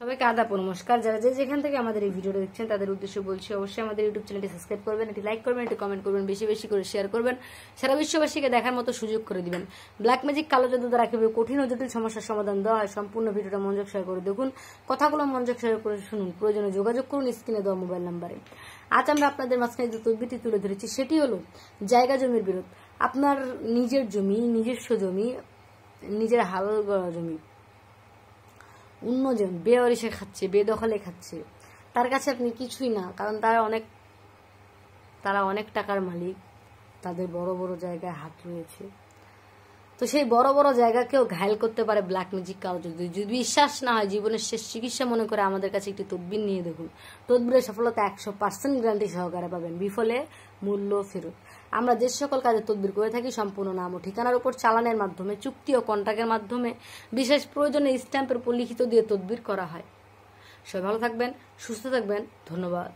সবাইকে আদাব নমস্কার। যারা যেখান থেকে আমাদের এই ভিডিওটা দেখছেন তাদের উদ্দেশ্যে বলছি, অবশ্যই আমাদের ইউটিউব চ্যানেলটি সাবস্ক্রাইব করবেন, এটি লাইক করবেন, এটি কমেন্ট করবেন, বেশি বেশি করে শেয়ার করবেন, সারা বিশ্ববাসীকে দেখার মতো সুযোগ করে দিবেন। ব্ল্যাক ম্যাজিক কালো জাদু দ্বারা কিভাবে কঠিন ও জটিল সমস্যার সমাধান দেওয়া হয়, সম্পূর্ণ ভিডিওটা মনোযোগ সহকারে করে দেখুন, কথাগুলো মনোযোগ সহকারে করে শুনুন, প্রয়োজনে যোগাযোগ করুন স্ক্রিনে দেওয়া মোবাইল নাম্বারে। আজ আমরা আপনাদের মাঝখানে যে তদবিরটি তুলে ধরেছি সেটি হলো জায়গা জমির বিরোধ। আপনার নিজের জমি, নিজস্ব জমি, নিজের হালাল করা জমি অন্যজন বেওয়ারিশে খাচ্ছে, বেদখলে খাচ্ছে, তার কাছে আপনি কিছুই না, কারণ তারা অনেক টাকার মালিক, তাদের বড় বড় জায়গায় হাত রয়েছে। তো সেই বড় বড় জায়গাকেও ঘায়েল করতে পারে ব্ল্যাক ম্যাজিক কালো জাদু। যদি বিশ্বাস না হয়, জীবনের শেষ চিকিৎসা মনে করে আমাদের কাছে একটি তদবির নিয়ে দেখুন। তদবিরের সফলতা 100% গ্যারান্টি সহকারে পাবেন, বিফলে মূল্য ফেরত। আমরা যে সকল কাজে তদবির করে থাকি সম্পূর্ণ নাম ও ঠিকানার উপর চালানের মাধ্যমে, চুক্তি ও কন্ট্রাক্টের মাধ্যমে, বিশেষ প্রয়োজনে স্ট্যাম্পের উপর লিখিত দিয়ে তদবির করা হয়। সবাই ভালো থাকবেন, সুস্থ থাকবেন, ধন্যবাদ।